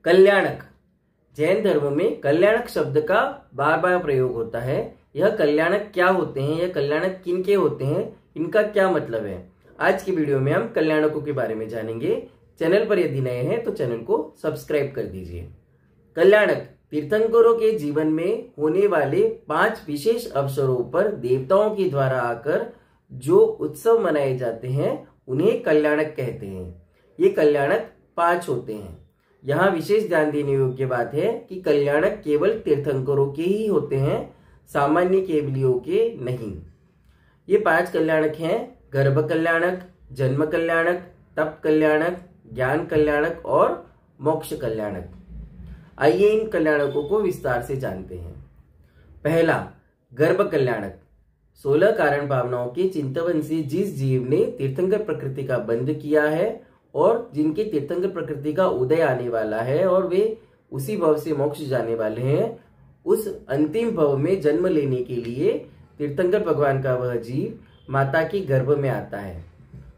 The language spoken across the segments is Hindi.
कल्याणक। जैन धर्म में कल्याणक शब्द का बार बार प्रयोग होता है। यह कल्याणक क्या होते हैं, यह कल्याणक किनके होते हैं, इनका क्या मतलब है, आज की वीडियो में हम कल्याणकों के बारे में जानेंगे। चैनल पर यदि नए हैं तो चैनल को सब्सक्राइब कर दीजिए। कल्याणक तीर्थंकरों के जीवन में होने वाले 5 विशेष अवसरों पर देवताओं के द्वारा आकर जो उत्सव मनाए जाते हैं उन्हें कल्याणक कहते हैं। ये कल्याणक 5 होते हैं। यहाँ विशेष ध्यान देने योग्य बात है कि कल्याणक केवल तीर्थंकरों के ही होते हैं, सामान्य केवलियों के नहीं। ये 5 कल्याणक हैं: गर्भ कल्याणक, जन्म कल्याणक, तप कल्याणक, ज्ञान कल्याणक और मोक्ष कल्याणक। आइए इन कल्याणकों को विस्तार से जानते हैं। पहला, गर्भ कल्याणक। 16 कारण भावनाओं के चिंतवन से जिस जीव ने तीर्थंकर प्रकृति का बंध किया है और जिनके तीर्थंकर प्रकृति का उदय आने वाला है और वे उसी भव से मोक्ष जाने वाले हैं, उस अंतिम भव में जन्म लेने के लिए तीर्थंकर भगवान का वह जीव माता के गर्भ में आता है।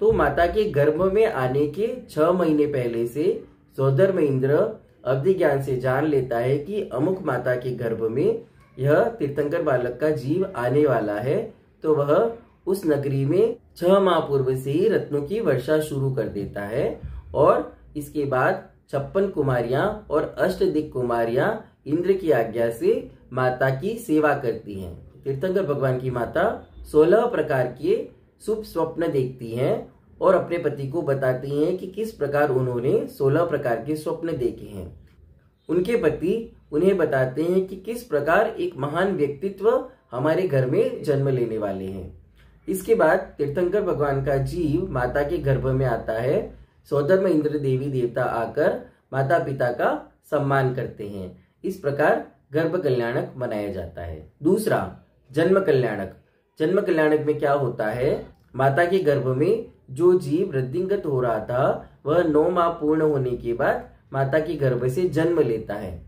तो माता के गर्भ में आने के 6 महीने पहले से सौधर्म इंद्र अवधि ज्ञान से जान लेता है कि अमुक माता के गर्भ में यह तीर्थंकर बालक का जीव आने वाला है। तो वह उस नगरी में 6 माह पूर्व से ही रत्नों की वर्षा शुरू कर देता है और इसके बाद 56 कुमारियां और अष्टदिक कुमारियां इंद्र की आज्ञा से माता की सेवा करती हैं। तीर्थंकर भगवान की माता 16 प्रकार के शुभ स्वप्न देखती हैं और अपने पति को बताती हैं कि किस प्रकार उन्होंने 16 प्रकार के स्वप्न देखे हैं। उनके पति उन्हें बताते हैं कि किस प्रकार एक महान व्यक्तित्व हमारे घर में जन्म लेने वाले हैं। इसके बाद तीर्थंकर भगवान का जीव माता के गर्भ में आता है। सौधर्म इंद्र देवी देवता आकर माता पिता का सम्मान करते हैं। इस प्रकार गर्भ कल्याणक मनाया जाता है। दूसरा, जन्म कल्याणक। जन्म कल्याणक में क्या होता है, माता के गर्भ में जो जीव वृद्धिंगत हो रहा था वह 9 माह पूर्ण होने के बाद माता के गर्भ से जन्म लेता है।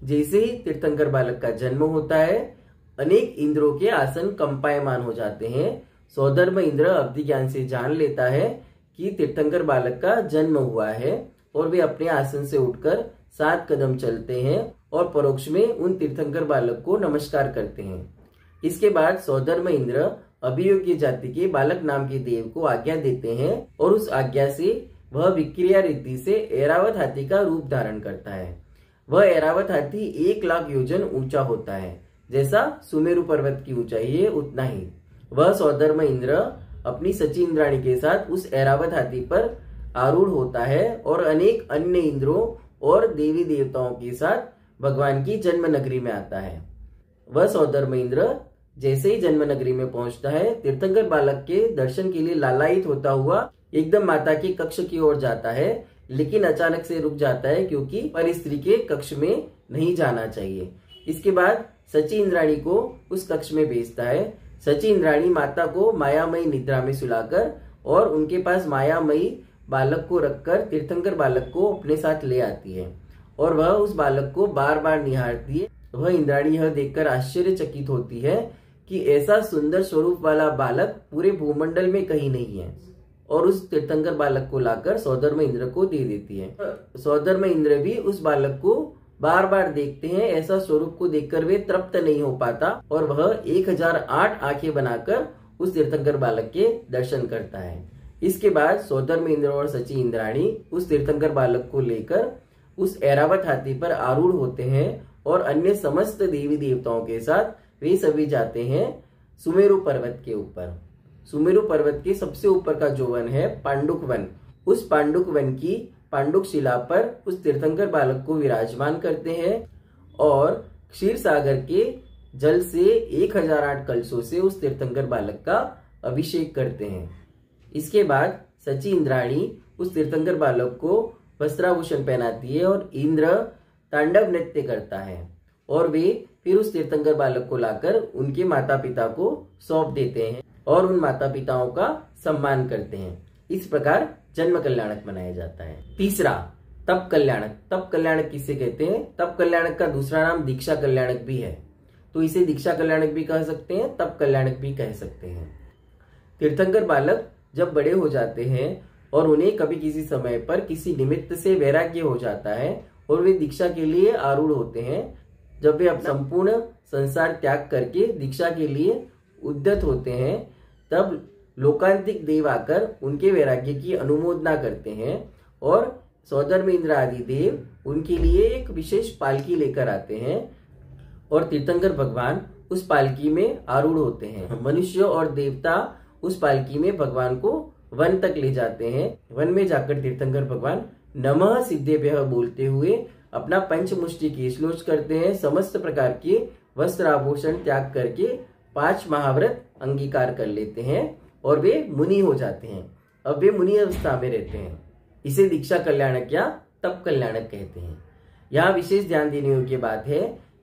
जैसे ही तीर्थंकर बालक का जन्म होता है, अनेक इंद्रों के आसन कंपायमान हो जाते हैं। सौधर्म इंद्र अवधि ज्ञान से जान लेता है कि तीर्थंकर बालक का जन्म हुआ है और वे अपने आसन से उठकर 7 कदम चलते हैं और परोक्ष में उन तीर्थंकर बालक को नमस्कार करते हैं। इसके बाद सौधर्म इंद्र अभियोग्य जाति के बालक नाम के देव को आज्ञा देते हैं और उस आज्ञा से वह विक्रिया रीति से ऐरावत हाथी का रूप धारण करता है। वह ऐरावत हाथी 1 लाख योजन ऊंचा होता है। जैसा सुमेरु पर्वत की ऊंचाई है उतना ही। वह सौधर्म इंद्र अपनी सची इंद्राणी के साथ उस ऐरावत हाथी पर आरूढ़ होता है और अनेक अन्य इंद्रों और देवी देवताओं के साथ भगवान की जन्म नगरी में आता है। वह सौधर्म इंद्र जैसे ही जन्म नगरी में पहुंचता है, तीर्थंकर बालक के दर्शन के लिए लालायित होता हुआ एकदम माता के कक्ष की ओर जाता है, लेकिन अचानक से रुक जाता है क्योंकि परिस्त्री के कक्ष में नहीं जाना चाहिए। इसके बाद सची इंद्राणी को उस कक्ष में भेजता है। सची इंद्राणी माता को मायामयी निद्रा में सुलाकर और उनके पास मायामयी बालक को रखकर तीर्थंकर बालक को अपने साथ ले आती है और वह उस बालक को बार बार निहारती है। वह इंद्राणी यह देखकर आश्चर्यचकित होती है कि ऐसा सुंदर स्वरूप वाला बालक पूरे भूमंडल में कहीं नहीं है और उस तीर्थंकर बालक को लाकर सौधर्म इंद्र को दे देती है। सौधर्म इंद्र भी उस बालक को बार बार देखते हैं। ऐसा स्वरूप को देखकर वे तृप्त नहीं हो पाता और वह 1008 आंखें बनाकर उस तीर्थंकर बालक के दर्शन करता है। इसके बाद सौधर्म इंद्र और सची इंद्राणी उस तीर्थंकर बालक को लेकर उस ऐरावत हाथी पर आरूढ़ होते हैं और अन्य समस्त देवी देवताओं के साथ वे सभी जाते हैं सुमेरु पर्वत के ऊपर। सुमेरु पर्वत के सबसे ऊपर का जो वन है पांडुक वन, उस पांडुक वन की पांडुक शिला पर उस तीर्थंकर बालक को विराजमान करते हैं और क्षीर सागर के जल से 1008 कलशों से उस तीर्थंकर बालक का अभिषेक करते हैं। इसके बाद सची इंद्राणी उस तीर्थंकर बालक को वस्त्राभूषण पहनाती है और इंद्र तांडव नृत्य करता है और वे फिर उस तीर्थंकर बालक को लाकर उनके माता पिता को सौंप देते हैं और उन माता पिताओं का सम्मान करते हैं। इस प्रकार जन्म कल्याणक मनाया जाता है। तीसरा, तप कल्याणक। तप कल्याणक किसे कहते हैं? तप कल्याणक का दूसरा नाम दीक्षा कल्याणक भी है, तो इसे दीक्षा कल्याणक भी कह सकते हैं, तप कल्याणक भी कह सकते हैं। तीर्थंकर बालक जब बड़े हो जाते हैं और उन्हें कभी किसी समय पर किसी निमित्त से वैराग्य हो जाता है और वे दीक्षा के लिए आरूढ़ होते हैं। जब वे अब संपूर्ण संसार त्याग करके दीक्षा के लिए उद्यत होते हैं, तब लोकांतिक देव आकर उनके वैराग्य की अनुमोदना करते हैं और सौधर्म इंद्र आदि देव उनके लिए एक विशेष पालकी लेकर आते हैं और तीर्थंकर भगवान उस पालकी में आरूढ़ होते हैं। मनुष्य और देवता उस पालकी में भगवान को वन तक ले जाते हैं। वन में जाकर तीर्थंकर भगवान नमः सिद्धेभ्यः बोलते हुए अपना पंचमुष्टि केशलोच करते हैं। समस्त प्रकार के वस्त्र आभूषण त्याग करके 5 महाव्रत अंगीकार कर लेते हैं और वे मुनि हो जाते हैं। अब वे मुनि अवस्था में रहते हैं। इसे दीक्षा कल्याणक या तप कल्याणक कहते हैं। यहाँ विशेष ध्यान देने योग्य बात है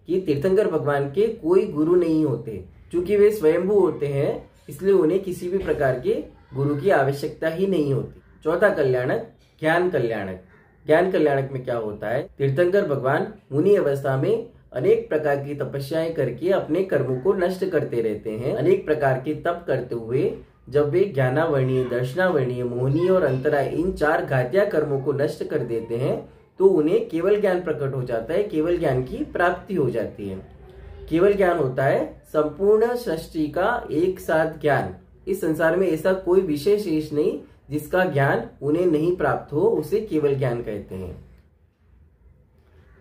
कि तीर्थंकर भगवान के कोई गुरु नहीं होते। चूंकि वे स्वयंभू होते हैं, इसलिए उन्हें किसी भी प्रकार के गुरु की आवश्यकता ही नहीं होती। चौथा कल्याणक ज्ञान कल्याणक। ज्ञान कल्याणक में क्या होता है? तीर्थंकर भगवान मुनि अवस्था में अनेक प्रकार की तपस्याएं करके अपने कर्मों को नष्ट करते रहते हैं। अनेक प्रकार के तप करते हुए जब वे ज्ञानावर्णीय, दर्शनावर्णीय, मोहनीय और अंतराय इन 4 घातिया कर्मों को नष्ट कर देते हैं, तो उन्हें केवल ज्ञान प्रकट हो जाता है। केवल ज्ञान की प्राप्ति हो जाती है। केवल ज्ञान होता है संपूर्ण सृष्टि का एक साथ ज्ञान। इस संसार में ऐसा कोई विषय शेष नहीं जिसका ज्ञान उन्हें नहीं प्राप्त हो, उसे केवल ज्ञान कहते हैं।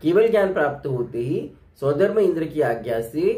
केवल ज्ञान प्राप्त होते ही सौधर्म इंद्र की आज्ञा से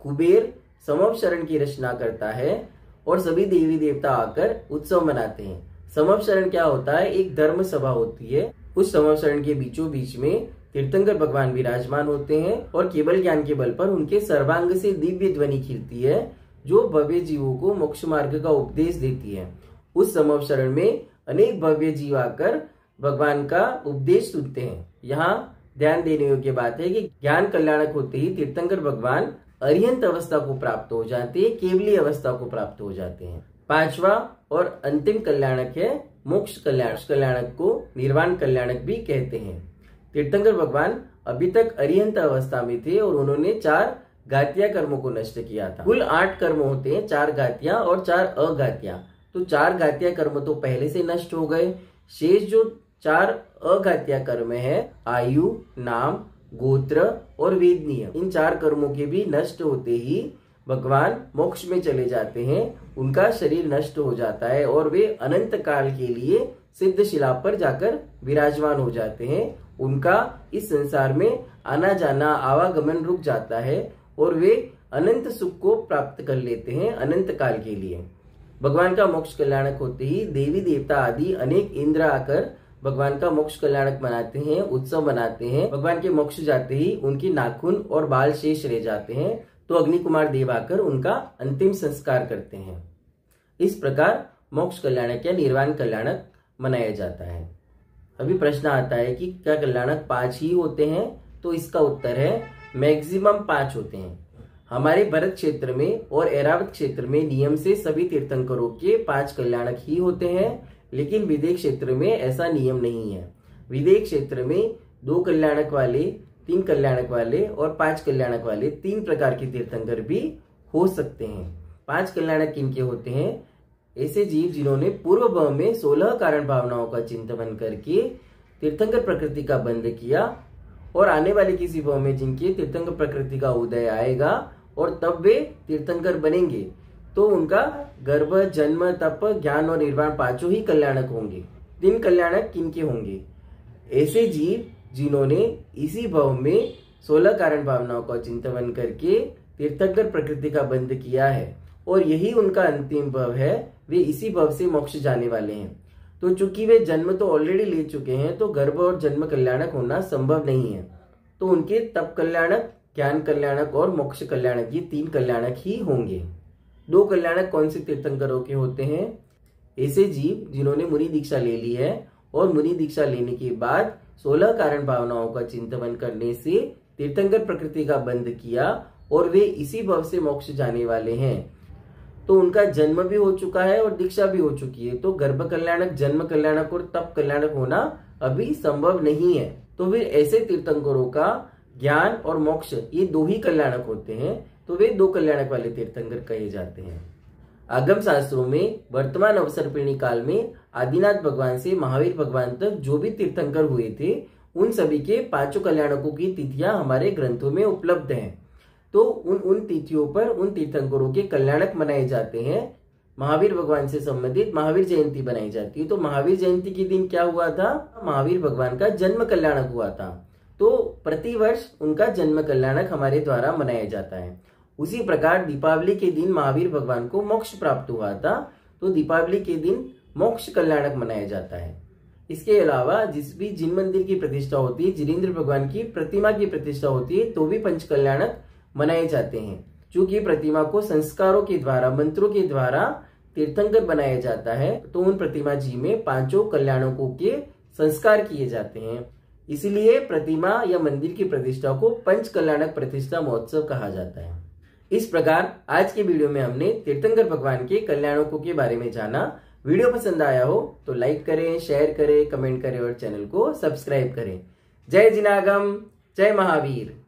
कुबेर समवशरण की रचना करता है और सभी देवी देवता आकर उत्सव मनाते हैं। समवशरण क्या होता है? एक धर्म सभा होती है। उस समवशरण के बीचों बीच में तीर्थंकर भगवान विराजमान होते हैं और केवल ज्ञान के बल पर उनके सर्वांग से दिव्य ध्वनि खिलती है, जो भव्य जीवों को मोक्ष मार्ग का उपदेश देती है। उस समवशरण में अनेक भव्य जीव आकर भगवान का उपदेश सुनते हैं। यहाँ ध्यान देने योग्य बात है कि ज्ञान कल्याणक होते ही तीर्थंकर भगवान अरिहंत अवस्था को प्राप्त हो जाते हैं, केवली अवस्था को प्राप्त हो जाते हैं। 5वां और अंतिम कल्याणक है मोक्ष कल्याणक। कल्याणक को निर्वाण कल्याणक भी कहते हैं। तीर्थंकर भगवान अभी तक अरिहंत अवस्था में थे और उन्होंने 4 घातिया कर्मों को नष्ट किया था। कुल 8 कर्म होते हैं, 4 घातिया और 4 अघातिया। तो 4 घातिया कर्म तो पहले से नष्ट हो गए। शेष जो 4 अघातिया कर्म है, आयु, नाम, गोत्र और वेद नियम, इन 4 कर्मों के भी नष्ट होते ही भगवान मोक्ष में चले जाते हैं। उनका शरीर नष्ट हो जाता है और वे अनंत काल के लिए सिद्ध शिला पर जाकर विराजमान हो जाते हैं। उनका इस संसार में आना जाना, आवागमन रुक जाता है और वे अनंत सुख को प्राप्त कर लेते हैं अनंत काल के लिए। भगवान का मोक्ष कल्याणक होते ही देवी देवता आदि अनेक इंद्र आकर भगवान का मोक्ष कल्याणक मनाते हैं, उत्सव मनाते हैं। भगवान के मोक्ष जाते ही उनकी नाखून और बाल शेष रह जाते हैं, तो अग्नि कुमार देव आकर उनका अंतिम संस्कार करते हैं। इस प्रकार मोक्ष कल्याणक या निर्वाण कल्याणक मनाया जाता है। अभी प्रश्न आता है कि क्या कल्याणक 5 ही होते हैं? तो इसका उत्तर है मैक्सिमम 5 होते हैं। हमारे भरत क्षेत्र में और ऐरावत क्षेत्र में नियम से सभी तीर्थंकरों के 5 कल्याणक ही होते हैं, लेकिन विदेह क्षेत्र में ऐसा नियम नहीं है। विदेह क्षेत्र में 2 कल्याणक वाले, 3 कल्याणक वाले और 5 कल्याणक वाले 3 प्रकार के तीर्थंकर भी हो सकते हैं। 5 कल्याणक किनके होते हैं? ऐसे जीव जिन्होंने पूर्व भाव में 16 कारण भावनाओं का चिंतन करके तीर्थंकर प्रकृति का बंध किया और आने वाले किसी भाव में जिनके तीर्थंकर प्रकृति का उदय आएगा और तब वे तीर्थंकर बनेंगे, तो उनका गर्भ, जन्म, तप, ज्ञान और निर्वाण 5 ही कल्याणक होंगे। 3 कल्याणक किनके होंगे? ऐसे जीव जिन्होंने इसी भाव में 16 कारण भावनाओं का चिंतन करके तीर्थंकर प्रकृति का बंध किया है और यही उनका अंतिम भव है। वे इसी भव से मोक्ष जाने वाले हैं। तो चूंकि वे जन्म तो ऑलरेडी ले चुके हैं, तो गर्भ और जन्म कल्याणक होना संभव नहीं है। तो उनके तप कल्याणक, ज्ञान कल्याणक और मोक्ष कल्याणक, ये 3 कल्याणक ही होंगे। 2 कल्याणक कौन से तीर्थंकरों के होते हैं? ऐसे जीव जिन्होंने मुनि दीक्षा ले ली है और मुनि दीक्षा लेने के बाद 16 कारण भावनाओं का चिंतन करने से तीर्थंकर प्रकृति का बंध किया और वे इसी भव से मोक्ष जाने वाले हैं। तो उनका जन्म भी हो चुका है और दीक्षा भी हो चुकी है। तो गर्भ कल्याणक, जन्म कल्याणक और तप कल्याणक होना अभी संभव नहीं है। तो फिर ऐसे तीर्थंकरों का ज्ञान और मोक्ष ये 2 ही कल्याणक होते हैं, तो वे 2 कल्याणक वाले तीर्थंकर कहे जाते हैं। आगम शास्त्रों में वर्तमान अवसर्पिणी काल में आदिनाथ भगवान से महावीर भगवान तक जो भी तीर्थंकर हुए थे, उन सभी के 5 कल्याणकों की तिथियां हमारे ग्रंथों में उपलब्ध हैं। तो उन तिथियों पर उन तीर्थंकरों के कल्याणक मनाए जाते हैं। महावीर भगवान से संबंधित महावीर जयंती बनाई जाती है। तो महावीर जयंती के दिन क्या हुआ था? महावीर भगवान का जन्म कल्याणक हुआ था। तो प्रतिवर्ष उनका जन्म कल्याणक हमारे द्वारा मनाया जाता है। उसी प्रकार दीपावली के दिन महावीर भगवान को मोक्ष प्राप्त हुआ था, तो दीपावली के दिन मोक्ष कल्याणक मनाया जाता है। इसके अलावा जिन मंदिर की प्रतिष्ठा होती है, जिनेंद्र भगवान की प्रतिमा की प्रतिष्ठा होती है, तो भी पंच कल्याणक मनाए जाते हैं। चूंकि प्रतिमा को संस्कारों के द्वारा, मंत्रों के द्वारा तीर्थंकर बनाया जाता है, तो उन प्रतिमा जी में 5 कल्याणकों के संस्कार किए जाते हैं। इसलिए प्रतिमा या मंदिर की प्रतिष्ठा को पंच कल्याणक प्रतिष्ठा महोत्सव कहा जाता है। इस प्रकार आज के वीडियो में हमने तीर्थंकर भगवान के कल्याणकों के बारे में जाना। वीडियो पसंद आया हो तो लाइक करें, शेयर करें, कमेंट करें और चैनल को सब्सक्राइब करें। जय जिनागम, जय महावीर।